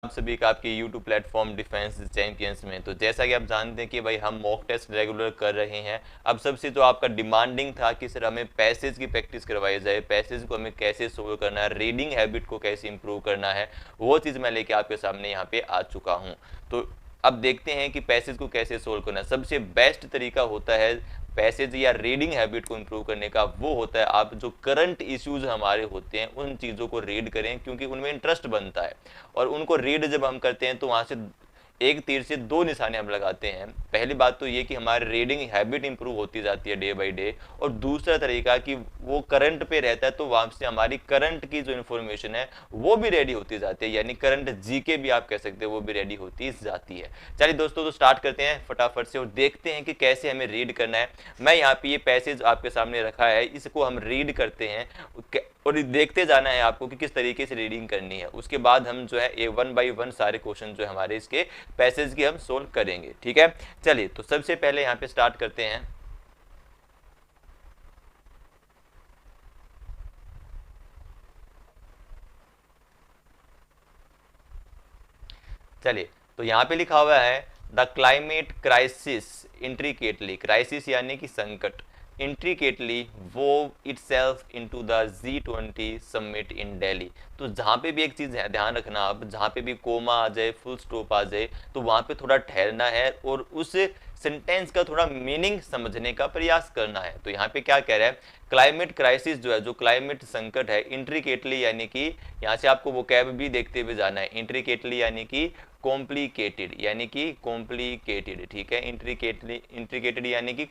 आप सभी का आपके YouTube प्लेटफॉर्म डिफेंस चैंपियंस में। तो जैसा कि आप जानते हैं कि भाई हम मॉक टेस्ट रेगुलर कर रहे हैं। अब सबसे जो आपका डिमांडिंग था कि सर हमें पैसेज की प्रैक्टिस करवाई जाए, पैसेज को हमें कैसे सोल्व करना है, रीडिंग हैबिट को कैसे इंप्रूव करना है, वो चीज़ मैं लेके आपके सामने यहाँ पे आ चुका हूँ। तो अब देखते हैं कि पैसेज को कैसे सोल्व करना है। सबसे बेस्ट तरीका होता है पैसेज या रीडिंग हैबिट को इंप्रूव करने का, वो होता है आप जो करंट इश्यूज हमारे होते हैं उन चीज़ों को रीड करें, क्योंकि उनमें इंटरेस्ट बनता है। और उनको रीड जब हम करते हैं तो वहाँ से एक तीर से दो निशाने हम लगाते हैं। पहली बात तो ये कि हमारी रीडिंग हैबिट इंप्रूव होती जाती है डे बाय डे, और दूसरा तरीका कि वो करंट पे रहता है तो वहाँ से हमारी करंट की जो इन्फॉर्मेशन है वो भी रेडी होती जाती है, यानी करंट जीके भी आप कह सकते हैं वो भी रेडी होती जाती है। चलिए दोस्तों, तो स्टार्ट करते हैं फटाफट से और देखते हैं कि कैसे हमें रीड करना है। मैं यहाँ पे ये पैसेज आपके सामने रखा है, इसको हम रीड करते हैं और देखते जाना है आपको कि किस तरीके से रीडिंग करनी है। उसके बाद हम जो है वन बाई वन सारे क्वेश्चन जो है हमारे इसके पैसेज की हम सोल्व करेंगे। ठीक है, चलिए तो सबसे पहले यहाँ पे स्टार्ट करते हैं। चलिए, तो यहाँ पे लिखा हुआ है the climate crisis intricately, crisis यानी कि संकट, intricately वोव itself into the G20 summit in Delhi. तो जहाँ पे भी एक चीज़ है ध्यान रखना, आप जहाँ पे भी कोमा आ जाए, फुल स्टॉप आ जाए, तो वहाँ पे थोड़ा ठहरना है और उस सेंटेंस का थोड़ा मीनिंग समझने का प्रयास करना है। तो यहाँ पे क्या कह रहा है, क्लाइमेट क्राइसिस जो है, जो क्लाइमेट संकट है, इंट्रिकेटली यानी कि यहाँ से आपको वो कैब भी देखते हुए जाना है। इंट्रिकेटली यानी कि कॉम्प्लिकेटेड, यानी कि कॉम्प्लिकेटेड, ठीक है। इंट्रिकेटली, इंट्रिकेटेड यानी कि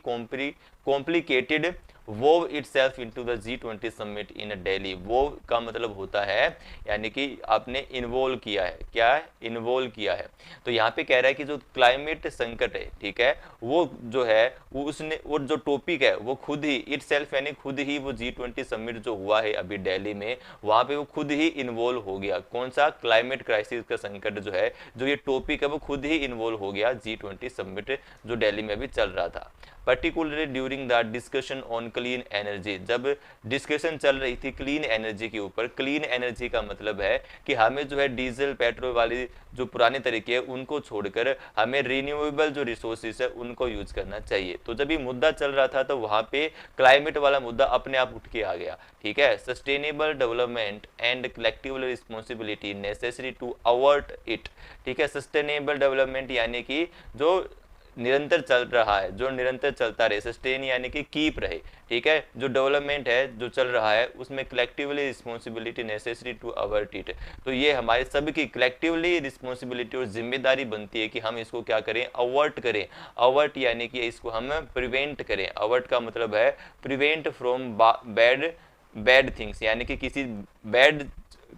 complicated वोव itself into the G20 summit in Delhi. वोव का मतलब होता है यानी कि आपने इन्वॉल्व किया है, क्या है, इन्वॉल्व किया है। तो यहाँ पे कह रहा है कि जो क्लाइमेट संकट है, ठीक है, वो जो है वो उसने, और जो टॉपिक है वो खुद ही इटसेल्फ यानी खुद ही वो G20 समिट जो हुआ है अभी दिल्ली में, वहां पे वो खुद ही इन्वॉल्व हो गया। कौन सा, क्लाइमेट क्राइसिस का संकट जो है, जो ये टॉपिक है वो खुद ही इन्वॉल्व हो गया G20 समिट जो दिल्ली में अभी चल रहा था। Particularly during the discussion on clean energy, जब डिस्कशन चल रही थी क्लीन एनर्जी के ऊपर। क्लीन एनर्जी का मतलब है कि हमें जो है डीजल पेट्रोल वाली जो पुराने तरीके हैं उनको छोड़कर हमें रिन्यूएबल जो रिसोर्सेज है उनको यूज करना चाहिए। तो जब ये मुद्दा चल रहा था तो वहां पे क्लाइमेट वाला मुद्दा अपने आप उठ के आ गया, ठीक है। Sustainable development and collective responsibility necessary to avert it, ठीक है। सस्टेनेबल डेवलपमेंट यानी कि जो निरंतर चल रहा है, जो निरंतर चलता रहे, सस्टेन यानी कि कीप रहे, ठीक है। जो डेवलपमेंट है जो चल रहा है उसमें collectively responsibility necessary to avert it, तो ये हमारे सबकी कलेक्टिवली रिस्पॉन्सिबिलिटी और जिम्मेदारी बनती है कि हम इसको क्या करें, अवर्ट करें। अवर्ट यानी कि इसको हम प्रिवेंट करें। अवर्ट का मतलब है prevent from bad bad things, यानी कि किसी बैड,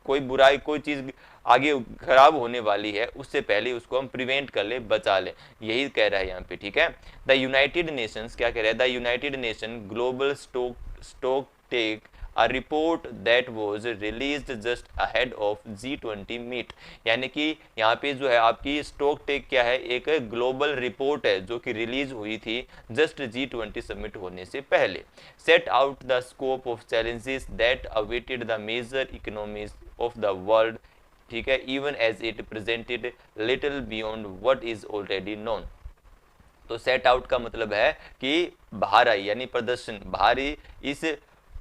कोई बुराई, कोई चीज आगे खराब होने वाली है उससे पहले उसको हम प्रिवेंट कर ले, बचा ले, यही कह रहा है यहाँ पे, ठीक है। द यूनाइटेड नेशंस क्या कह रहा है, the United Nation global stock take a report that was released just ahead of G20 meet, यानी कि यहाँ पे जो है आपकी स्टॉक टेक क्या है, एक ग्लोबल रिपोर्ट है जो कि रिलीज हुई थी जस्ट G20 समिट होने से पहले। Set out the scope of challenges that awaited the major economies of the world, ठीक है, even as it presented little beyond what is already known. तो सेट आउट का मतलब है कि बाहर आई, यानी प्रदर्शन, बाहरी,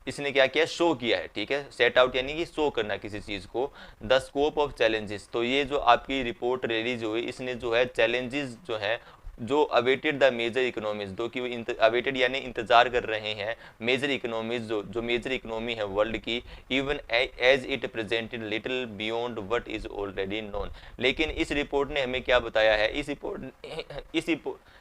इसने क्या किया, शो किया है, ठीक है। सेट आउट यानी कि शो करना किसी चीज को। द स्कोप ऑफ चैलेंजेस, तो ये जो आपकी रिपोर्ट रिलीज हुई इसने जो है चैलेंजेस जो है, जो अवेटेड द मेजर इकोनॉमीज, जो कि अवेटेड यानी इंतजार कर रहे हैं मेजर इकोनॉमीज, जो मेजर इकोनॉमी है वर्ल्ड की, even as it presented little beyond what is already known. लेकिन इस रिपोर्ट ने हमें क्या बताया है, इस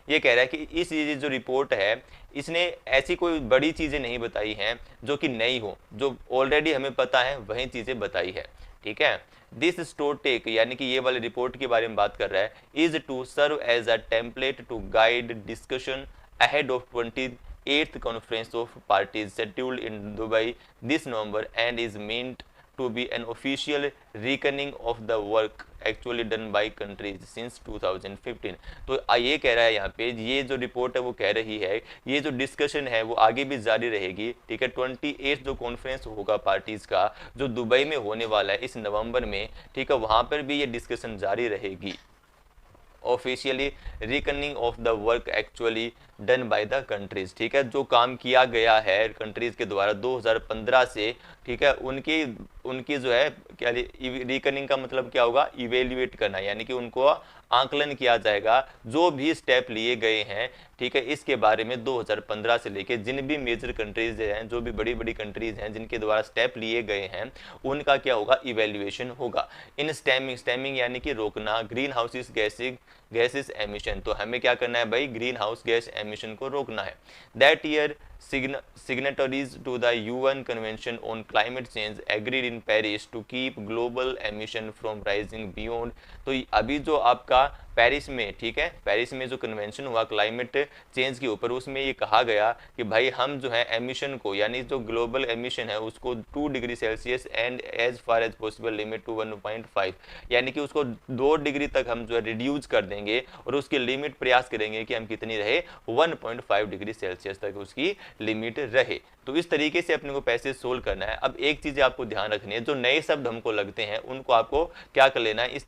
ये कह रहा है कि इस ये जो रिपोर्ट है इसने ऐसी कोई बड़ी चीजें नहीं बताई हैं जो कि नई हो, जो ऑलरेडी हमें पता है वही चीजें बताई है, ठीक है। दिस स्टोटेक यानी कि ये वाली रिपोर्ट के बारे में बात कर रहा है, is to serve as a template to guide discussion ahead of 28th conference of parties scheduled in Dubai this November and is meant to be an official reckoning of the work actually done by countries since 2015। तो ये कह रहा है यहाँ पे, ये जो report है वो कह रही है ये जो डिस्कशन है वो आगे भी जारी रहेगी, ठीक है। 28 जो कॉन्फ्रेंस होगा पार्टीज का जो दुबई में होने वाला है इस नवंबर में, ठीक है, वहां पर भी ये डिस्कशन जारी रहेगी। Officially reckoning of the work actually done by the countries, ठीक है, जो काम किया गया है कंट्रीज के द्वारा 2015 से, ठीक है, उनकी उनकी जो है क्या, रिकनिंग का मतलब क्या होगा, इवेल्युएट करना, यानी कि उनको आंकलन किया जाएगा जो भी स्टेप लिए गए हैं, ठीक है, इसके बारे में 2015 से लेके जिन भी मेजर कंट्रीज हैं, जो भी बड़ी बड़ी कंट्रीज हैं जिनके द्वारा स्टेप लिए गए हैं, उनका क्या होगा, इवेल्युएशन होगा। इन स्टेमिंग यानी कि रोकना ग्रीन हाउसेस गैसेस एमिशन, तो हमें क्या करना है भाई, ग्रीन हाउस गैस एमिशन को रोकना है। That year signatories to the UN Convention on Climate Change agreed in Paris to keep global emission from rising beyond। तो अभी जो आपका पेरिस में, ठीक है, पेरिस में जो कन्वेंशन हुआ क्लाइमेट चेंज के ऊपर, उसमें ये कहा गया कि भाई हम जो है एमिशन को, यानी जो ग्लोबल एमिशन है उसको 2 degree Celsius and as far as possible limit to 1.5, यानी कि उसको 2 डिग्री तक हम जो है रिड्यूस कर देंगे और उसकी लिमिट प्रयास करेंगे कि हम कितनी रहे, 1.5 डिग्री सेल्सियस तक उसकी लिमिट रहे। तो इस तरीके से अपने को पैसेज सोल्व करना है। अब एक चीज आपको ध्यान रखनी है, जो नए शब्द हमको लगते हैं उनको आपको क्या कर लेना है, इस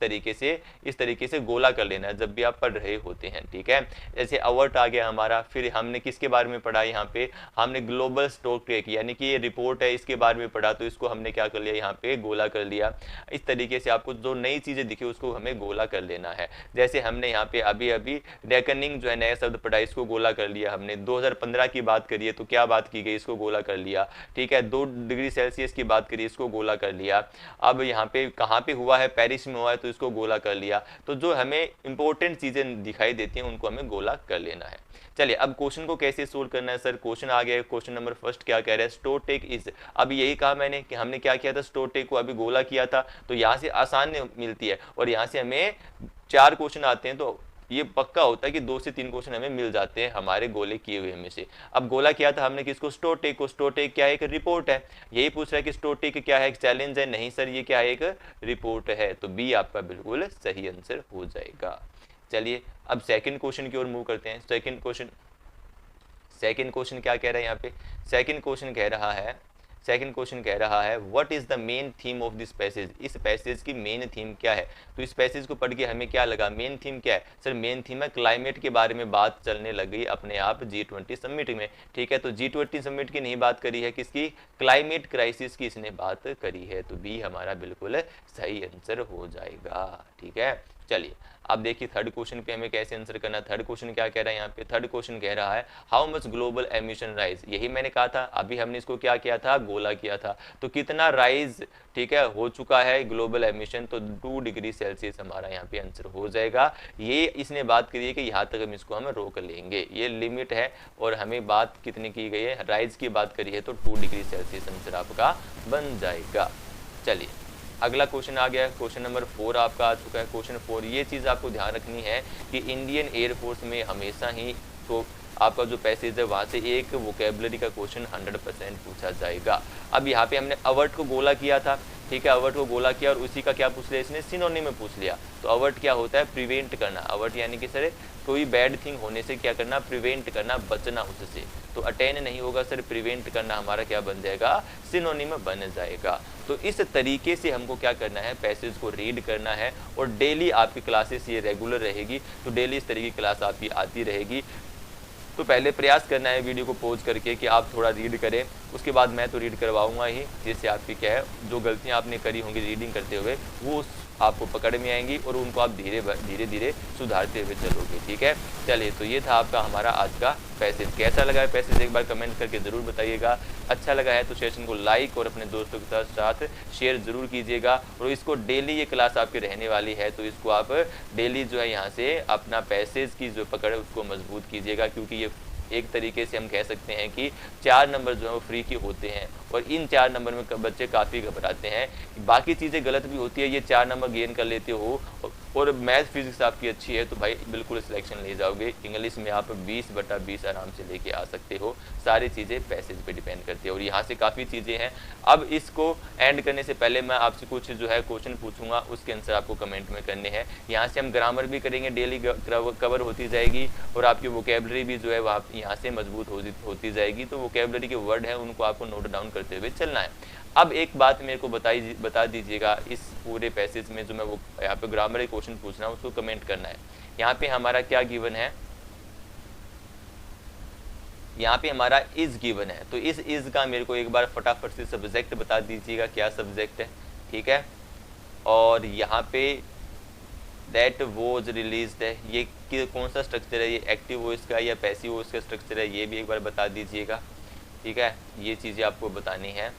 तरीके से गोला कर लेना है जब भी आप पढ़ रहे होते हैं, ठीक है। जैसे अवर्ट आ गया हमारा, फिर हमने किसके बारे में पढ़ा, यहाँ पे हमने ग्लोबल स्टॉक टेक, यानी कि ये रिपोर्ट है, इसके बारे में पढ़ा, तो इसको हमने क्या कर लिया, यहाँ पे गोला कर लिया। इस तरीके से आपको जो नई चीजें दिखी उसको हमें गोला कर लेना है। जैसे हमने यहाँ पे अभी अभी रेकनिंग जो है नया शब्द पढ़ा, इसको गोला कर लिया हमने। 2015 की बात करिए तो क्या बात की गई, इसको गोला कर लिया, ठीक है। 2 डिग्री सेल्सियस की बात करिए, इसको गोला कर लिया। अब यहाँ पे कहाँ पे हुआ है, पेरिस में हुआ है, तो इसको गोला कर लिया। तो जो हमें इंपॉर्टेंट चीजें दिखाई देती हैं उनको हमें गोला कर लेना है। चलिए अब क्वेश्चन को कैसे सोल्व करना है सर, क्वेश्चन आ गया है। क्वेश्चन नंबर फर्स्ट क्या कह रहा है, स्टोटेक इज, अब यही कहा मैंने कि हमने क्या किया था, स्टोटेक को अभी गोला किया था, तो यहाँ से आसान मिलती है और यहाँ से हमें 4 क्वेश्चन आते हैं, तो ये पक्का होता है कि 2 से 3 क्वेश्चन हमें मिल जाते हैं हमारे गोले किए हुए में से। अब गोला किया था हमने किसको, स्टोटेक को। स्टोटेक क्या है, एक रिपोर्ट है। यही पूछ रहा है कि स्टोटेक क्या है, एक चैलेंज है, नहीं सर ये क्या है, एक रिपोर्ट है। तो बी आपका बिल्कुल सही आंसर हो जाएगा। चलिए अब सेकंड क्वेश्चन की ओर मूव करते हैं। सेकंड क्वेश्चन क्या कह रहा है यहाँ पे, सेकंड क्वेश्चन कह रहा है what is the main theme of this passage, इस पैसेज की मेन थीम क्या है। तो इस पैसेज को पढ़ के हमें क्या लगा, मेन थीम क्या है सर, मेन थीम है क्लाइमेट के बारे में बात चलने लगी अपने आप G20 समिट में, ठीक है। तो G20 समिट की नहीं बात करी है, किसकी, क्लाइमेट क्राइसिस की इसने बात करी है। तो बी हमारा बिल्कुल सही आंसर हो जाएगा, ठीक है। चलिए अब देखिए थर्ड क्वेश्चन पे हमें कैसे आंसर करना है। थर्ड क्वेश्चन क्या कह रहा है यहाँ पे, थर्ड क्वेश्चन कह रहा है how much global emission rise, यही मैंने कहा था, अभी हमने इसको क्या किया था, गोला किया था। तो कितना राइज, ठीक है, हो चुका है ग्लोबल एमिशन, तो 2 डिग्री सेल्सियस हमारा यहाँ पे आंसर हो जाएगा। ये इसने बात करी है कि यहाँ तक हम इसको हम रोक लेंगे, ये लिमिट है और हमें बात कितनी की गई है, राइज की बात करी है, तो 2 डिग्री सेल्सियस आंसर आपका बन जाएगा। चलिए अगला क्वेश्चन आ गया, क्वेश्चन नंबर 4 आपका आ चुका है। क्वेश्चन 4, ये चीज़ आपको ध्यान रखनी है कि इंडियन एयरफोर्स में हमेशा ही तो आपका जो पैसेज है वहाँ से एक वोकेबलरी का क्वेश्चन 100% पूछा जाएगा। अब यहाँ पे हमने अवर्ट को गोला किया था, ठीक है, अवर्ट को गोला किया और उसी का क्या पूछ लिया इसने, सिनोनिम में पूछ लिया। तो अवर्ट क्या होता है, प्रिवेंट करना। अवर्ट यानी कि सर कोई बैड थिंग होने से क्या करना, प्रिवेंट करना, बचना उससे। तो अटेन नहीं होगा सर, प्रिवेंट करना हमारा क्या बन जाएगा, सिनोनिम बन जाएगा। तो इस तरीके से हमको क्या करना है, पैसेज को रीड करना है और डेली आपकी क्लासेस ये रेगुलर रहेगी, तो डेली इस तरीके की क्लास आपकी आती रहेगी। तो पहले प्रयास करना है वीडियो को पॉज करके कि आप थोड़ा रीड करें, उसके बाद मैं तो रीड करवाऊंगा ही, जिससे आपकी क्या है जो गलतियां आपने करी होंगी रीडिंग करते हुए वो आपको पकड़ में आएंगी और उनको आप धीरे धीरे सुधारते हुए चलोगे, ठीक है। चलिए तो ये था आपका हमारा आज का पैसेज। कैसा लगा है पैसेज एक बार कमेंट करके ज़रूर बताइएगा। अच्छा लगा है तो सेशन को लाइक और अपने दोस्तों के साथ शेयर ज़रूर कीजिएगा। और इसको डेली ये क्लास आपकी रहने वाली है, तो इसको आप डेली जो है यहाँ से अपना पैसेज की जो पकड़ है उसको मजबूत कीजिएगा, क्योंकि ये एक तरीके से हम कह सकते हैं कि 4 नंबर जो है वो फ्री के होते हैं और इन 4 नंबर में बच्चे काफ़ी घबराते हैं। बाकी चीज़ें गलत भी होती है, ये 4 नंबर गेन कर लेते हो और मैथ फिजिक्स आपकी अच्छी है तो भाई बिल्कुल सिलेक्शन ले जाओगे। इंग्लिश में आप 20/20 आराम से लेके आ सकते हो। सारी चीज़ें पैसेज पे डिपेंड करती है और यहाँ से काफ़ी चीज़ें हैं। अब इसको एंड करने से पहले मैं आपसे कुछ जो है क्वेश्चन पूछूंगा, उसके आंसर आपको कमेंट में करने हैं। यहाँ से हम ग्रामर भी करेंगे, डेली कवर होती जाएगी और आपकी वोकेबलरी भी जो है वहाँ यहाँ से मजबूत होती जाएगी। तो वोकेबलरी के वर्ड हैं उनको आपको नोट डाउन करते हुए चलना है। अब एक बात मेरे को बता दीजिएगा, इस पूरे पैसेज में जो मैं वो यहाँ पे ग्रामर के क्वेश्चन पूछ रहा हूँ उसको कमेंट करना है। यहाँ पे हमारा क्या गिवन है, यहाँ पे हमारा इज गिवन है, तो इस इज का मेरे को एक बार फटाफट से सब्जेक्ट बता दीजिएगा, क्या सब्जेक्ट है, ठीक है। और यहाँ पे दैट वॉज रिलीज्ड है, ये कौन सा स्ट्रक्चर है, ये एक्टिव वॉइस का या पैसिव वॉइस का स्ट्रक्चर है, ये भी एक बार बता दीजिएगा, ठीक है। ये चीज़ें आपको बतानी है।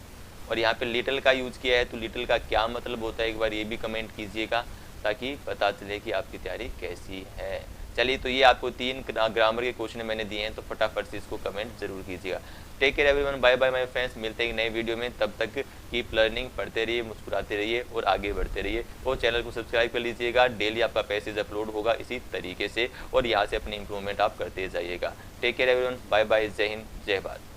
और यहाँ पे लिटिल का यूज किया है, तो लिटिल का क्या मतलब होता है एक बार ये भी कमेंट कीजिएगा ताकि पता चले कि आपकी तैयारी कैसी है। चलिए, तो ये आपको 3 ग्रामर के क्वेश्चन मैंने दिए हैं, तो फटाफट से इसको कमेंट जरूर कीजिएगा। Take care everyone, bye bye my friends, मिलते हैं एक नए वीडियो में। तब तक कीप लर्निंग, पढ़ते रहिए, मुस्कुराते रहिए और आगे बढ़ते रहिए। और चैनल को सब्सक्राइब कर लीजिएगा, डेली आपका पैसेज अपलोड होगा इसी तरीके से और यहाँ से अपनी इंप्रूवमेंट आप करते जाइएगा। Take care everyone, bye bye, जय हिंद, जय भारत।